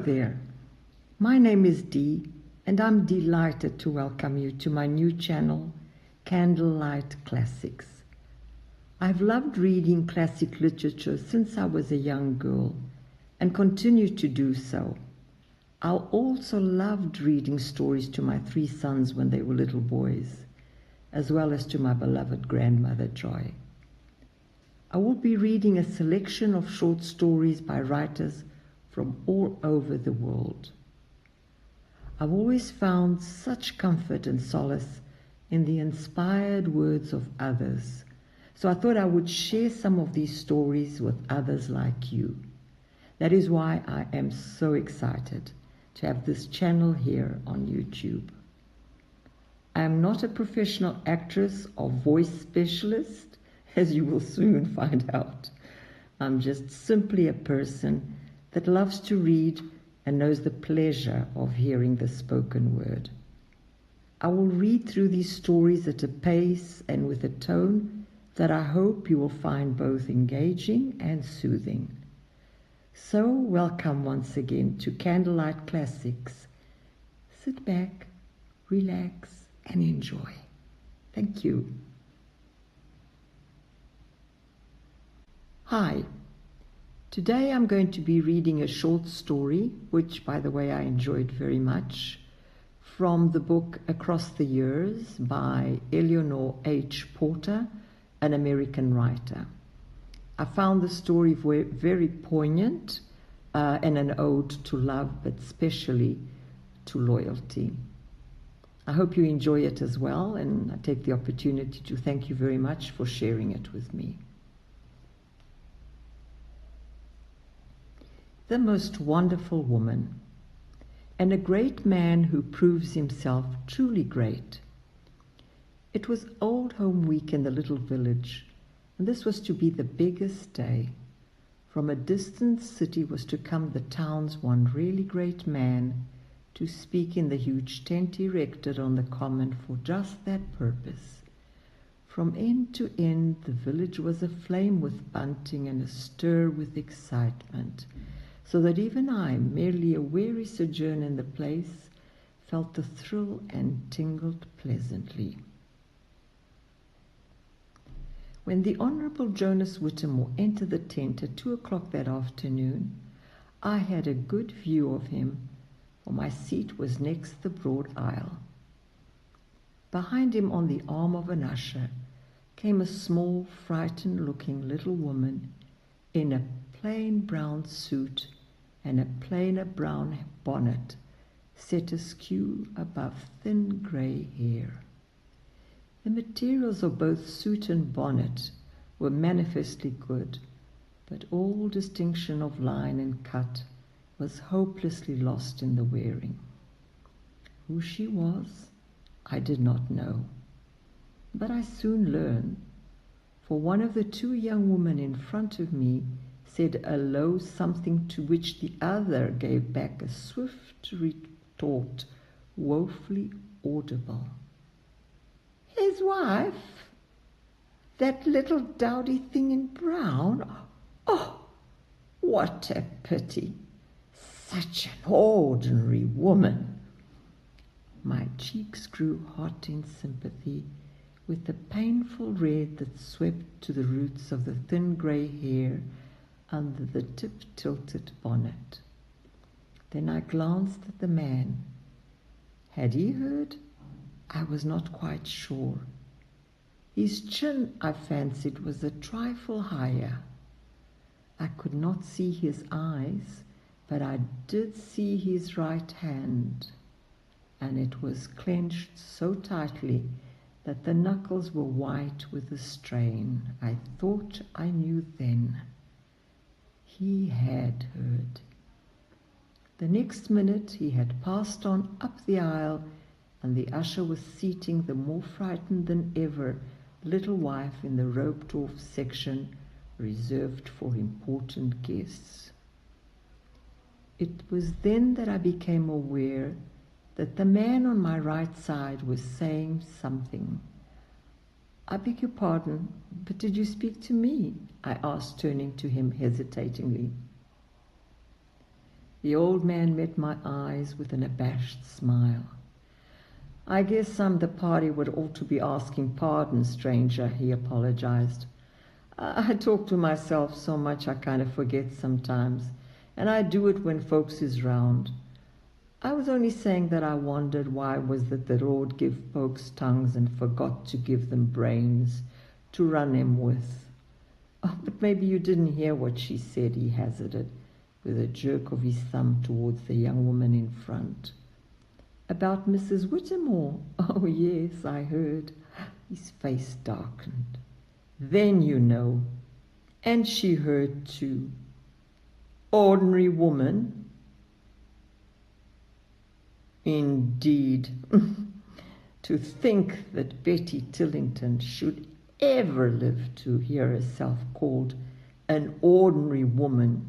there, my name is Dee, and I'm delighted to welcome you to my new channel, Candlelight Classics. I've loved reading classic literature since I was a young girl and continue to do so. I also loved reading stories to my 3 sons when they were little boys, as well as to my beloved grandmother Joy. I will be reading a selection of short stories by writers from all over the world. I've always found such comfort and solace in the inspired words of others, so I thought I would share some of these stories with others like you. That is why I am so excited to have this channel here on YouTube. I am not a professional actress or voice specialist, as you will soon find out. I'm just simply a person that loves to read and knows the pleasure of hearing the spoken word. I will read through these stories at a pace and with a tone that I hope you will find both engaging and soothing. So welcome once again to Candlelight Classics. Sit back, relax, and enjoy. Thank you. Hi. Today I'm going to be reading a short story, which, by the way, I enjoyed very much, from the book Across the Years by Eleanor Porter, an American writer. I found the story very poignant and an ode to love, but especially to loyalty. I hope you enjoy it as well, and I take the opportunity to thank you very much for sharing it with me. The most wonderful woman, and a great man who proves himself truly great. It was Old Home Week in the little village, and this was to be the biggest day. From a distant city was to come the town's one really great man to speak in the huge tent erected on the common for just that purpose. From end to end the village was aflame with bunting and astir with excitement, so that even I, merely a weary sojourner in the place, felt the thrill and tingled pleasantly. When the Honorable Jonas Whittemore entered the tent at 2 o'clock that afternoon, I had a good view of him, for my seat was next the broad aisle. Behind him, on the arm of an usher, came a small, frightened-looking little woman in a plain brown suit and a plainer brown bonnet set askew above thin grey hair. The materials of both suit and bonnet were manifestly good, but all distinction of line and cut was hopelessly lost in the wearing. Who she was, I did not know, but I soon learned, for one of the 2 young women in front of me said a low something to which the other gave back a swift retort, woefully audible. His wife? That little dowdy thing in brown? Oh, what a pity! Such an ordinary woman! My cheeks grew hot in sympathy with the painful red that swept to the roots of the thin grey hair under the tip-tilted bonnet. Then I glanced at the man. Had he heard? I was not quite sure. His chin, I fancied, was a trifle higher. I could not see his eyes, but I did see his right hand, and it was clenched so tightly that the knuckles were white with the strain. I thought I knew then. He had heard. The next minute he had passed on up the aisle, and the usher was seating the more frightened than ever little wife in the roped-off section reserved for important guests. It was then that I became aware that the man on my right side was saying something. I beg your pardon, but did you speak to me? I asked, turning to him hesitatingly. The old man met my eyes with an abashed smile. "I guess I'm the party would ought to be asking pardon, stranger," he apologized. "I talk to myself so much I kind of forget sometimes, and I do it when folks is round. I was only saying that I wondered why was that the Lord give folks tongues and forgot to give them brains to run 'em with." "Oh, but maybe you didn't hear what she said," he hazarded, with a jerk of his thumb towards the young woman in front. "About Mrs. Whittemore? Oh, yes, I heard." His face darkened. "Then you know. And she heard too. Ordinary woman? Indeed. To think that Betty Tillington should ever live to hear herself called an ordinary woman.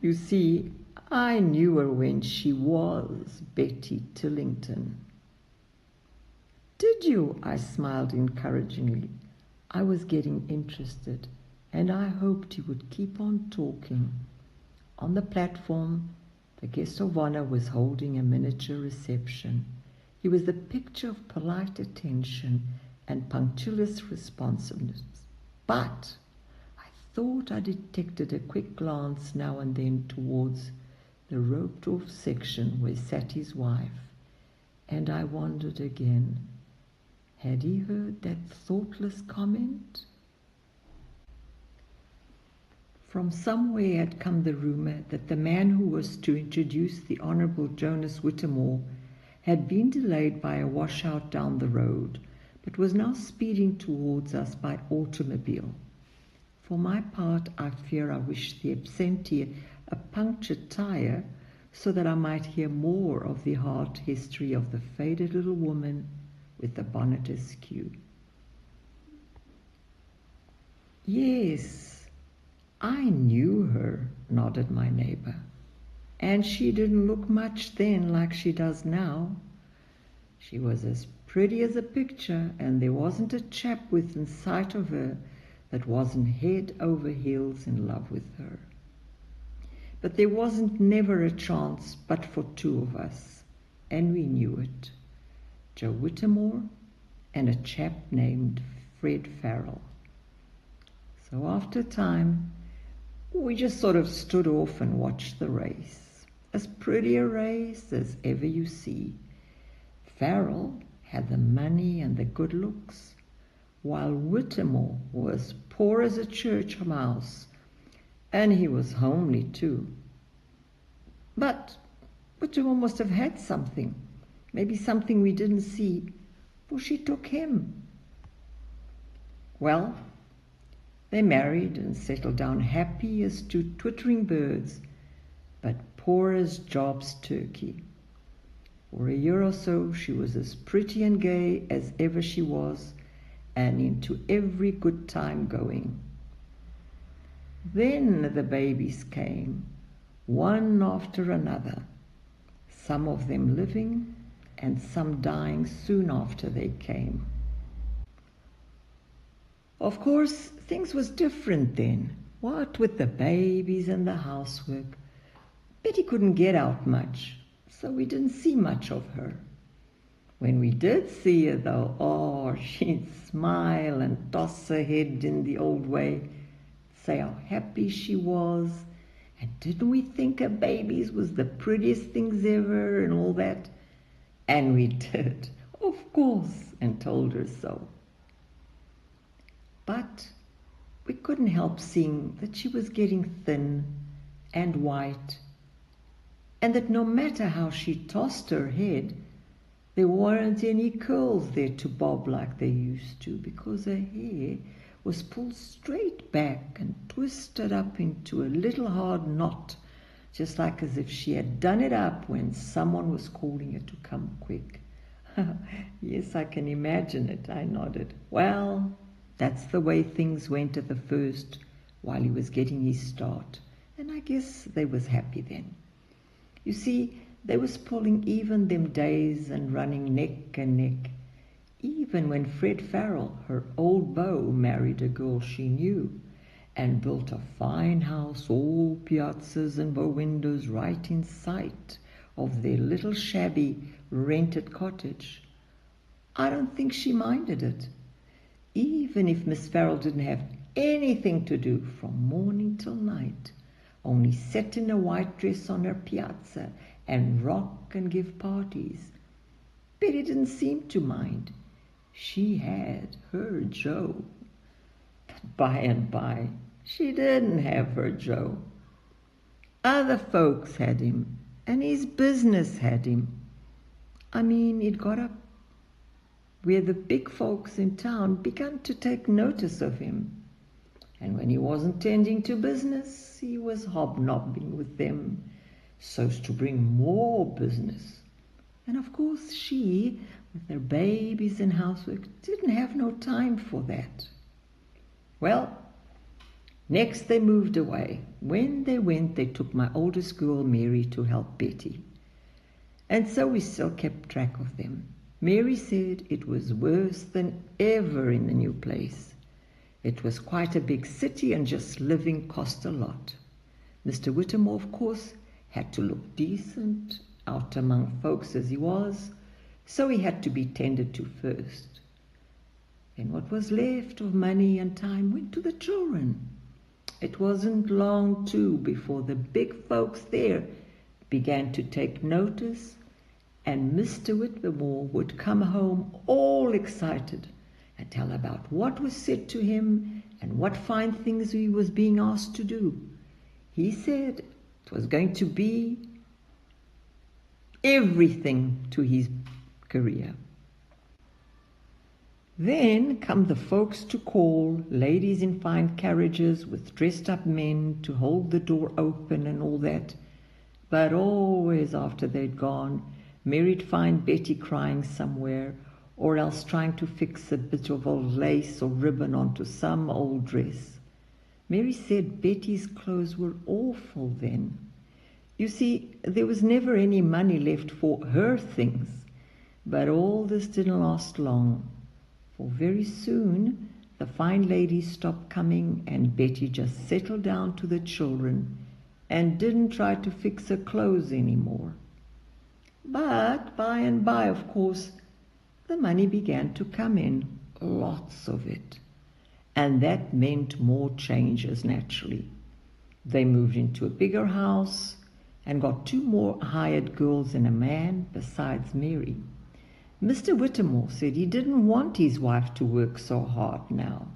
You see, I knew her when she was Betty Tillington." "Did you?" I smiled encouragingly. I was getting interested, and I hoped he would keep on talking. On the platform, the guest of honor was holding a miniature reception. He was the picture of polite attention and punctilious responsiveness. But I thought I detected a quick glance now and then towards the roped-off section where sat his wife, and I wondered again. Had he heard that thoughtless comment? From somewhere had come the rumor that the man who was to introduce the Honorable Jonas Whittemore had been delayed by a washout down the road, but was now speeding towards us by automobile. For my part, I fear I wished the absentee a punctured tire so that I might hear more of the heart history of the faded little woman with the bonnet askew. "Yes, I knew her," nodded my neighbor. "And she didn't look much then like she does now. She was as pretty as a picture, and there wasn't a chap within sight of her that wasn't head over heels in love with her. But there wasn't never a chance but for two of us, and we knew it. Joe Whittemore and a chap named Fred Farrell. So after a time, we just sort of stood off and watched the race. As pretty a race as ever you see. Farrell had the money and the good looks, while Whittemore was poor as a church mouse, and he was homely too. But Whittemore must have had something, maybe something we didn't see, for she took him. Well, they married and settled down happy as two twittering birds, but poor as Job's turkey. For a year or so she was as pretty and gay as ever she was, and into every good time going. Then the babies came, one after another, some of them living and some dying soon after they came. Of course, things was different then. What with the babies and the housework, Betty couldn't get out much, so we didn't see much of her. When we did see her, though, oh, she'd smile and toss her head in the old way, say how happy she was, and didn't we think her babies was the prettiest things ever and all that? And we did, of course, and told her so. But we couldn't help seeing that she was getting thin and white, and that no matter how she tossed her head, there weren't any curls there to bob like they used to, because her hair was pulled straight back and twisted up into a little hard knot, just like as if she had done it up when someone was calling her to come quick. Yes, I can imagine it, I nodded. Well, that's the way things went at the first while he was getting his start, and I guess they was happy then. You see, they was pulling even them days and running neck and neck, even when Fred Farrell, her old beau, married a girl she knew, and built a fine house, all piazzas and bow windows right in sight of their little shabby rented cottage. I don't think she minded it, even if Miss Farrell didn't have anything to do from morning till night, only sit in a white dress on her piazza and rock and give parties. Betty didn't seem to mind. She had her Joe. But by and by, she didn't have her Joe. Other folks had him, and his business had him. I mean, it got up where the big folks in town began to take notice of him. And when he wasn't tending to business, he was hobnobbing with them so's to bring more business. And of course she, with her babies and housework, didn't have no time for that. Well, next they moved away. When they went, they took my oldest girl, Mary, to help Betty. And so we still kept track of them. Mary said it was worse than ever in the new place. It was quite a big city and just living cost a lot. Mr. Whittemore, of course, had to look decent out among folks as he was, so he had to be tended to first. Then what was left of money and time went to the children. It wasn't long, too, before the big folks there began to take notice, and Mr. Whittemore would come home all excited and tell about what was said to him and what fine things he was being asked to do. He said it was going to be everything to his career. Then come the folks to call, ladies in fine carriages with dressed-up men to hold the door open and all that. But always after they'd gone, Mary'd find Betty crying somewhere, or else trying to fix a bit of old lace or ribbon onto some old dress. Mary said Betty's clothes were awful then. You see, there was never any money left for her things. But all this didn't last long, for very soon the fine ladies stopped coming and Betty just settled down to the children and didn't try to fix her clothes anymore. But by and by, of course, the money began to come in, lots of it. And that meant more changes, naturally. They moved into a bigger house and got 2 more hired girls and a man besides Mary. Mr. Whittemore said he didn't want his wife to work so hard now,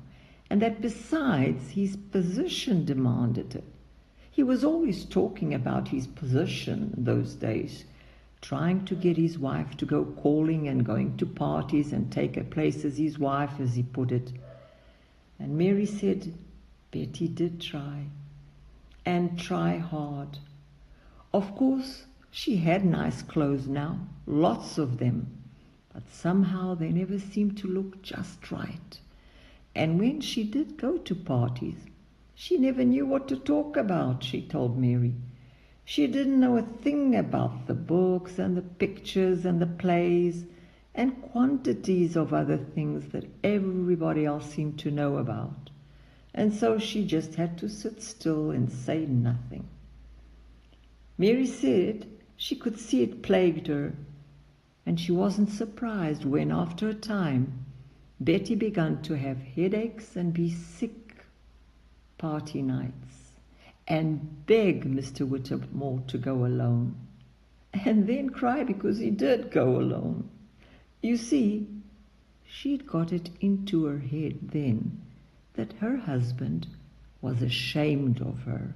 and that besides his position demanded it. He was always talking about his position those days, trying to get his wife to go calling and going to parties and take her place as his wife, as he put it. And Mary said Betty did try, and try hard. Of course, she had nice clothes now, lots of them, but somehow they never seemed to look just right. And when she did go to parties, she never knew what to talk about, she told Mary. She didn't know a thing about the books and the pictures and the plays and quantities of other things that everybody else seemed to know about. And so she just had to sit still and say nothing. Mary said she could see it plagued her, and she wasn't surprised when, after a time, Betty began to have headaches and be sick party nights, and beg Mr. Whittemore to go alone, and then cry because he did go alone. You see, she'd got it into her head then that her husband was ashamed of her.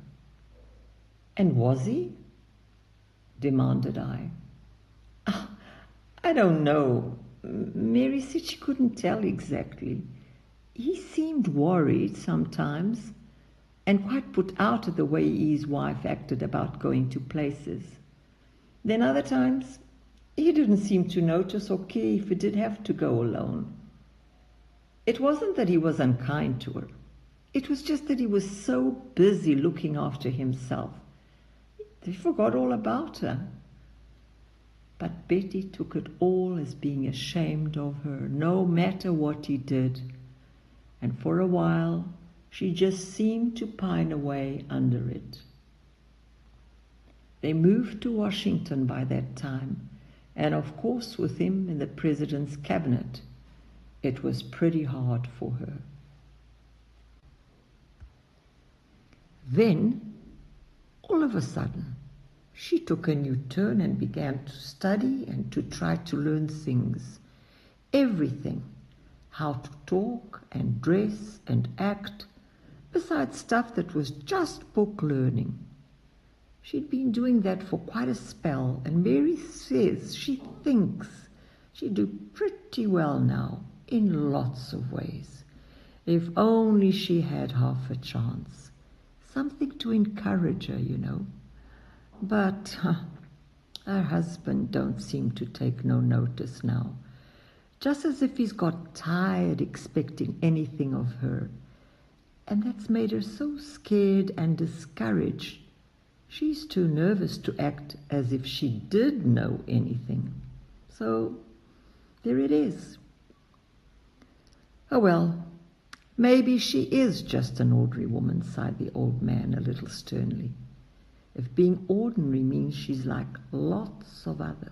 And was he? Demanded I. I don't know. Mary said she couldn't tell exactly. He seemed worried sometimes, and quite put out at the way his wife acted about going to places. Then other times, he didn't seem to notice or care if he did have to go alone. It wasn't that he was unkind to her. It was just that he was so busy looking after himself that he forgot all about her. But Betty took it all as being ashamed of her, no matter what he did. And for a while, She just seemed to pine away under it. They moved to Washington by that time, and of course with him in the president's cabinet, it was pretty hard for her. Then, all of a sudden, she took a new turn and began to study and to try to learn things. Everything. How to talk and dress and act, besides stuff that was just book learning. She'd been doing that for quite a spell, and Mary says she thinks she'd do pretty well now in lots of ways. If only she had half a chance. Something to encourage her, you know. But her husband don't seem to take no notice now. Just as if he's got tired expecting anything of her. And that's made her so scared and discouraged. She's too nervous to act as if she did know anything. So there it is. Oh well, maybe she is just an ordinary woman, sighed the old man a little sternly. If being ordinary means she's like lots of others.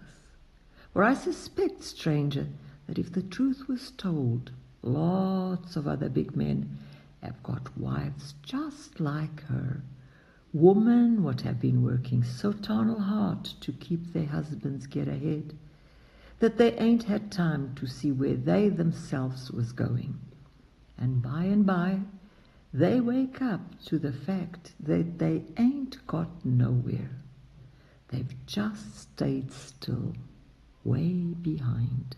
For I suspect, stranger, that if the truth was told, lots of other big men have got wives just like her. Women what have been working so tarnal hard to keep their husbands get ahead, that they ain't had time to see where they themselves was going. And by, they wake up to the fact that they ain't got nowhere. They've just stayed still, way behind.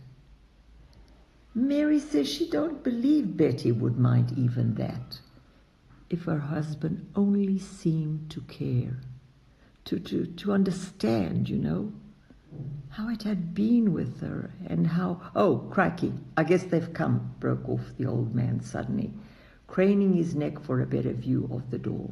Mary says she don't believe Betty would mind even that, if her husband only seemed to care, to understand, you know, how it had been with her and how... Oh, crikey, I guess they've come, broke off the old man suddenly, craning his neck for a better view of the door.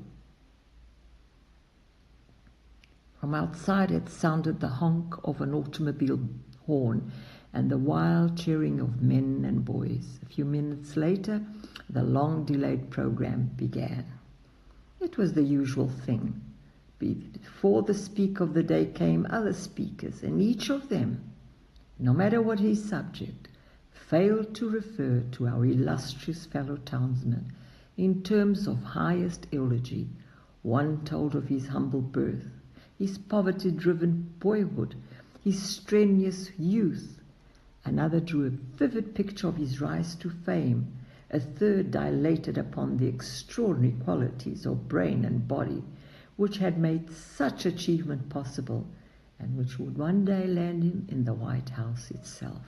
From outside it sounded the honk of an automobile horn and the wild cheering of men and boys. A few minutes later, the long-delayed program began. It was the usual thing. Before the speaker of the day came other speakers, and each of them, no matter what his subject, failed to refer to our illustrious fellow townsman in terms of highest eulogy. One told of his humble birth, his poverty-driven boyhood, his strenuous youth. Another drew a vivid picture of his rise to fame. A third dilated upon the extraordinary qualities of brain and body which had made such achievement possible and which would one day land him in the White House itself.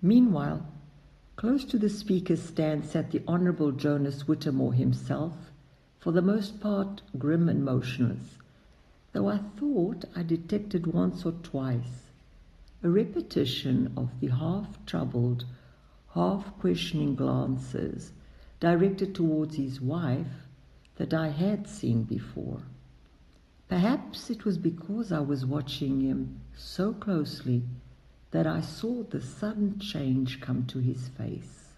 Meanwhile, close to the speaker's stand sat the Honorable Jonas Whittemore himself, for the most part grim and motionless, though I thought I detected once or twice a repetition of the half-troubled, half-questioning glances directed towards his wife that I had seen before. Perhaps it was because I was watching him so closely that I saw the sudden change come to his face.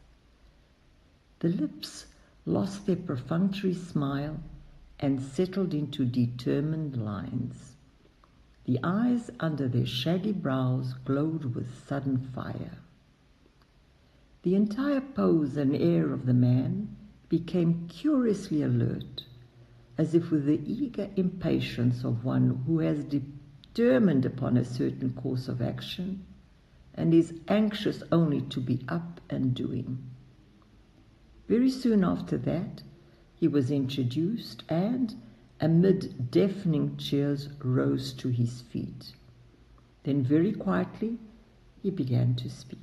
The lips lost their perfunctory smile and settled into determined lines. The eyes under their shaggy brows glowed with sudden fire. The entire pose and air of the man became curiously alert, as if with the eager impatience of one who has determined upon a certain course of action and is anxious only to be up and doing. Very soon after that, he was introduced and, amid deafening cheers, rose to his feet. Then very quietly, he began to speak.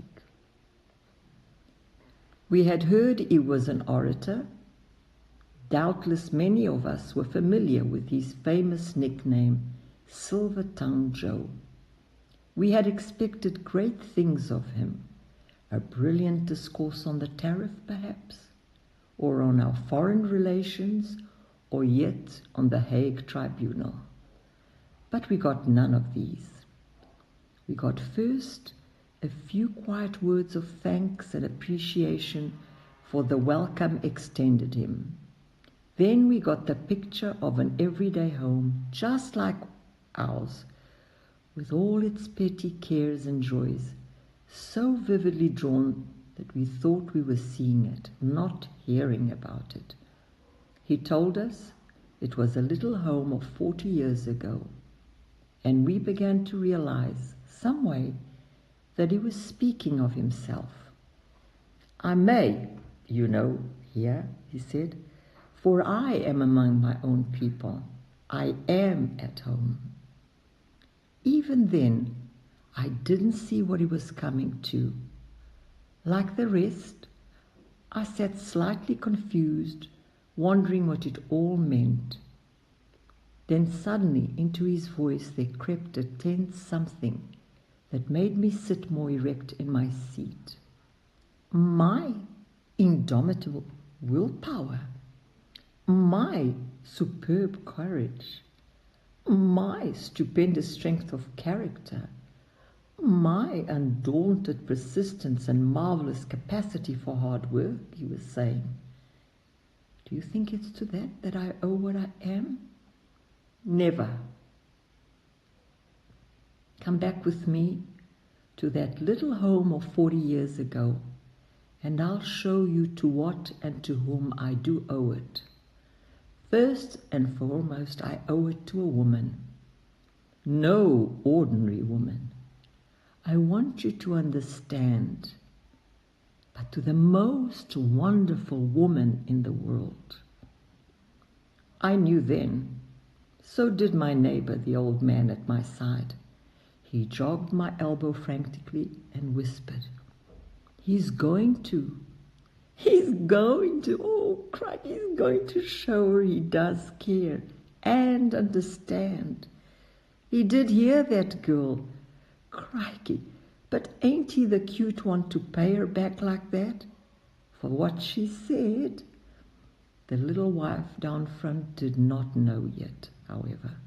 We had heard he was an orator. Doubtless many of us were familiar with his famous nickname, Silver-Tongued Joe. We had expected great things of him, a brilliant discourse on the tariff, perhaps, or on our foreign relations, or yet on the Hague Tribunal. But we got none of these. We got first a few quiet words of thanks and appreciation for the welcome extended him. Then we got the picture of an everyday home just like ours, with all its petty cares and joys, so vividly drawn that we thought we were seeing it, not hearing about it. He told us it was a little home of 40 years ago, and we began to realize, some way, that he was speaking of himself. "I may, here," he said, "for I am among my own people. I am at home." Even then, I didn't see what he was coming to. Like the rest, I sat slightly confused, wondering what it all meant. Then suddenly into his voice there crept a tense something that made me sit more erect in my seat. My indomitable willpower, my superb courage, my stupendous strength of character, my undaunted persistence and marvelous capacity for hard work, he was saying. Do you think it's to that I owe what I am? Never. Come back with me to that little home of 40 years ago, and I'll show you to what and to whom I do owe it. First and foremost, I owe it to a woman. No ordinary woman. I want you to understand, but to the most wonderful woman in the world. I knew then. So did my neighbor, the old man at my side. He jogged my elbow frantically and whispered, He's going to, oh, crikey, he's going to show her he does care and understand. He did hear that girl. Crikey, but ain't he the cute one to pay her back like that? For what she said. The little wife down front did not know yet, however.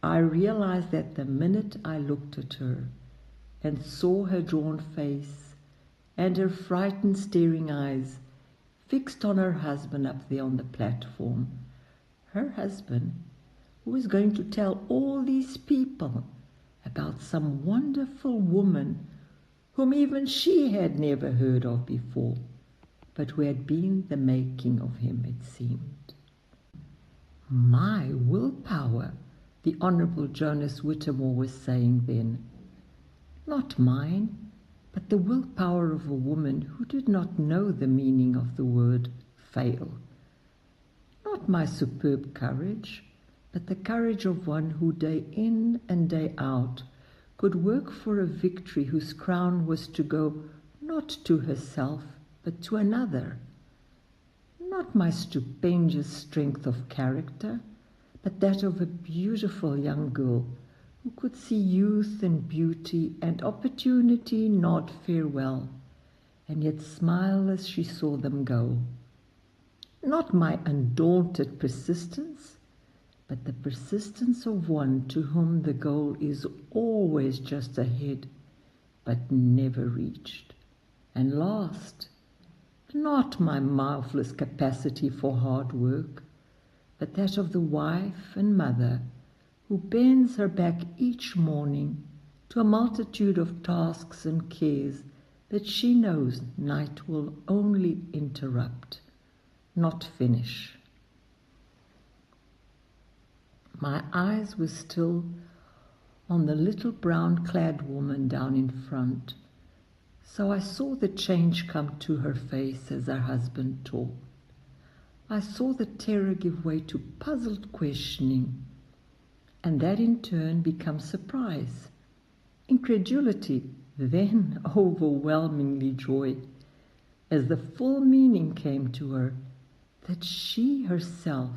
I realized that the minute I looked at her and saw her drawn face and her frightened staring eyes fixed on her husband up there on the platform, her husband, who was going to tell all these people about some wonderful woman whom even she had never heard of before, but who had been the making of him, it seemed. My willpower, the Honorable Jonas Whittemore was saying then. Not mine, but the willpower of a woman who did not know the meaning of the word fail. Not my superb courage, but the courage of one who day in and day out could work for a victory whose crown was to go not to herself, but to another. Not my stupendous strength of character, but that of a beautiful young girl who could see youth and beauty and opportunity nod farewell, and yet smile as she saw them go. Not my undaunted persistence, but the persistence of one to whom the goal is always just ahead, but never reached. And last, not my marvelous capacity for hard work, but that of the wife and mother who bends her back each morning to a multitude of tasks and cares that she knows night will only interrupt, not finish. My eyes were still on the little brown-clad woman down in front, so I saw the change come to her face as her husband talked. I saw the terror give way to puzzled questioning, and that in turn become surprise, incredulity, then overwhelmingly joy, as the full meaning came to her that she herself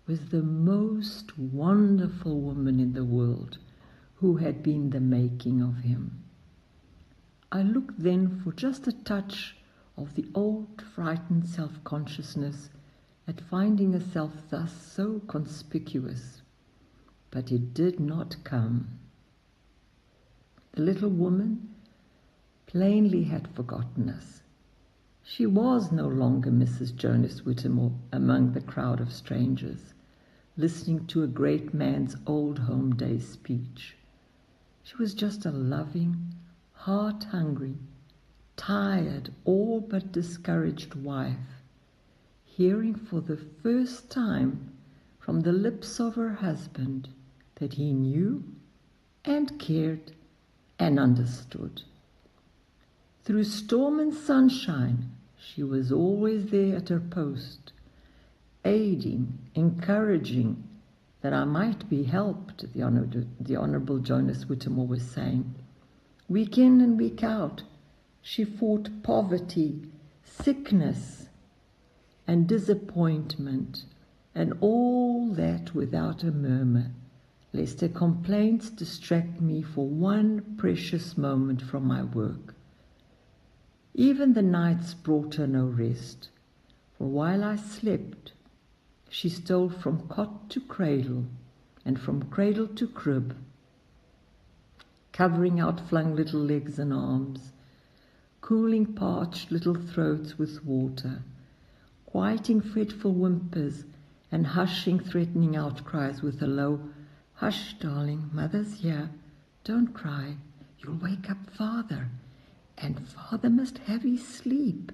was the most wonderful woman in the world who had been the making of him. I looked then for just a touch of the old frightened self-consciousness at finding herself thus so conspicuous, but it did not come. The little woman plainly had forgotten us. She was no longer Mrs. Jonas Whittemore among the crowd of strangers, listening to a great man's old home day speech. She was just a loving, heart-hungry, tired, all but discouraged wife, hearing for the first time from the lips of her husband that he knew and cared and understood. Through storm and sunshine, she was always there at her post, aiding, encouraging, that I might be helped, the Honorable Jonas Whittemore was saying. Week in and week out, she fought poverty, sickness, and disappointment, and all that without a murmur, lest her complaints distract me for one precious moment from my work. Even the nights brought her no rest, for while I slept, she stole from cot to cradle, and from cradle to crib, covering outflung little legs and arms, cooling parched little throats with water, quieting fretful whimpers, and hushing threatening outcries with a low, "Hush, darling, mother's here. Don't cry. You'll wake up father, and father must have his sleep."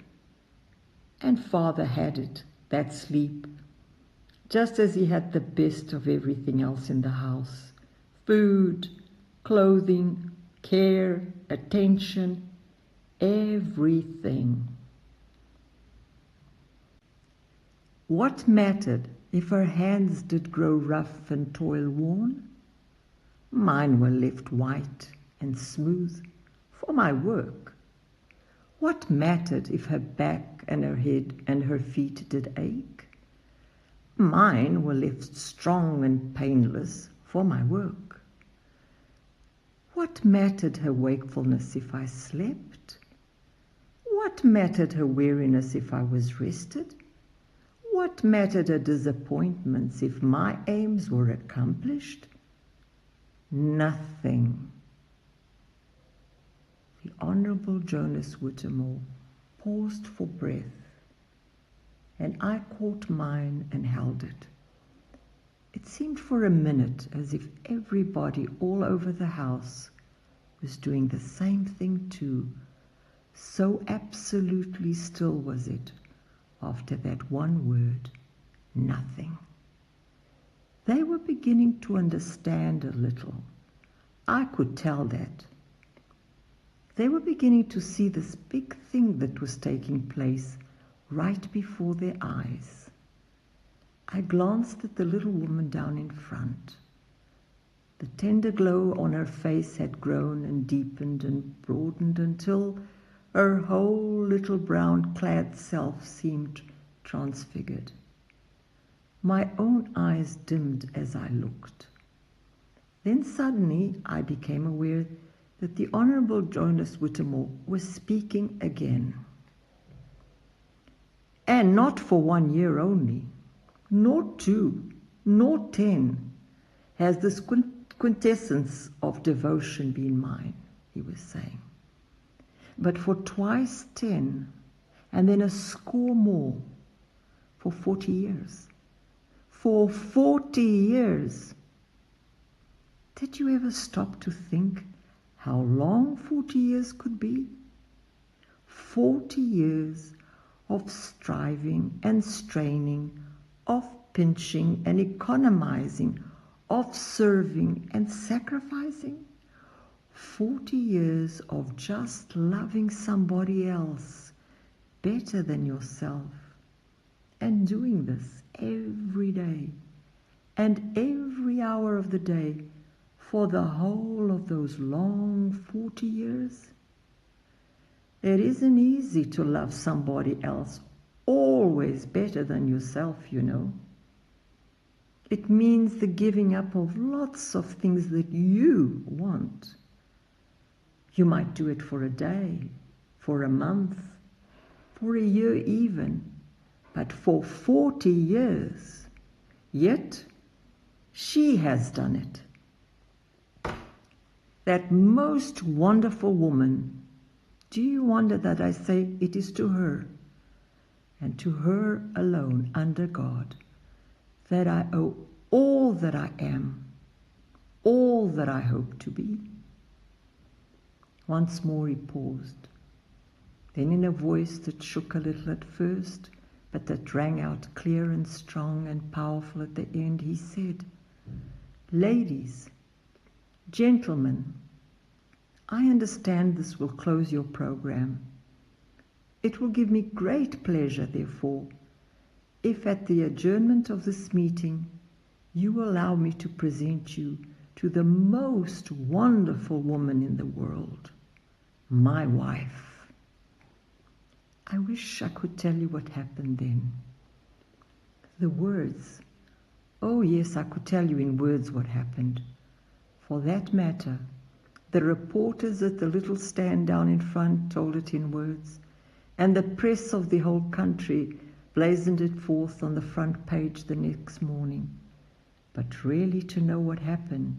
And father had it, that sleep, just as he had the best of everything else in the house: food, clothing, care, attention, everything. What mattered if her hands did grow rough and toil-worn? Mine were left white and smooth for my work. What mattered if her back and her head and her feet did ache? Mine were left strong and painless for my work. What mattered her wakefulness if I slept? What mattered her weariness if I was rested? What mattered her disappointments if my aims were accomplished? Nothing. The Honorable Jonas Whittemore paused for breath, and I caught mine and held it. It seemed for a minute as if everybody all over the house was doing the same thing too. So absolutely still was it after that one word, nothing. They were beginning to understand a little. I could tell that. They were beginning to see this big thing that was taking place right before their eyes. I glanced at the little woman down in front. The tender glow on her face had grown and deepened and broadened until her whole little brown-clad self seemed transfigured. My own eyes dimmed as I looked. Then suddenly I became aware that the Honorable Jonas Whittemore was speaking again. And not for 1 year only, nor 2, nor 10, has this quintessence of devotion been mine, he was saying, but for twice 10, and then a score more, for 40 years. For 40 years. Did you ever stop to think how long 40 years could be? 40 years of striving and straining, of pinching and economizing, of serving and sacrificing. 40 years of just loving somebody else better than yourself, and doing this every day and every hour of the day for the whole of those long 40 years. It isn't easy to love somebody else always better than yourself, you know. It means the giving up of lots of things that you want. You might do it for a day, for a month, for a year even, but for 40 years. Yet, she has done it. That most wonderful woman, Do you wonder that I say it is to her, and to her alone under God, that I owe all that I am, all that I hope to be? Once more he paused. Then in a voice that shook a little at first, but that rang out clear and strong and powerful at the end, he said, "Ladies, gentlemen, I understand this will close your program. It will give me great pleasure, therefore, if at the adjournment of this meeting you will allow me to present you to the most wonderful woman in the world, my wife." I wish I could tell you what happened then. The words, oh yes, I could tell you in words what happened. For that matter, the reporters at the little stand down in front told it in words, and the press of the whole country blazoned it forth on the front page the next morning. But really to know what happened,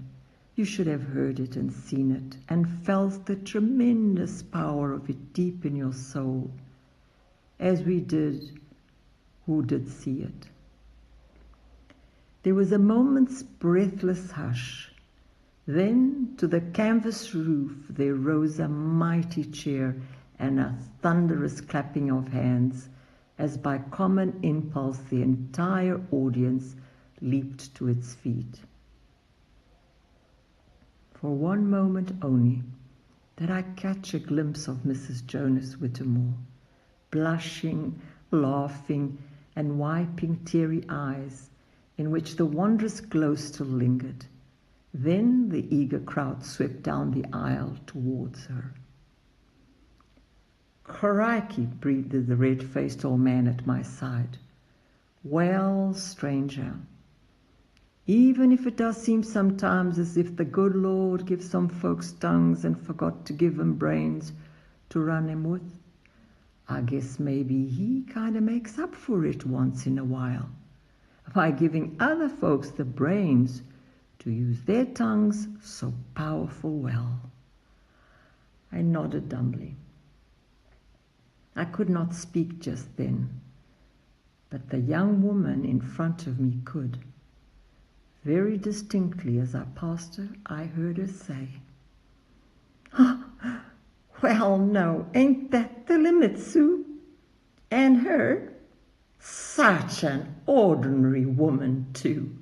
you should have heard it and seen it, and felt the tremendous power of it deep in your soul, as we did who did see it. There was a moment's breathless hush. Then to the canvas roof there rose a mighty cheer and a thunderous clapping of hands, as by common impulse the entire audience leaped to its feet. For one moment only did I catch a glimpse of Mrs. Jonas Whittemore, blushing, laughing, and wiping teary eyes, in which the wondrous glow still lingered. Then the eager crowd swept down the aisle towards her. "Crikey," breathed the red-faced old man at my side. "Well, stranger, even if it does seem sometimes as if the good Lord gives some folks tongues and forgot to give 'em brains to run 'em with, I guess maybe he kind of makes up for it once in a while by giving other folks the brains to use their tongues so powerful well." I nodded dumbly. I could not speak just then, but the young woman in front of me could. Very distinctly as I passed her, I heard her say, "Oh, well, no, ain't that the limit, Sue? And her? Such an ordinary woman, too.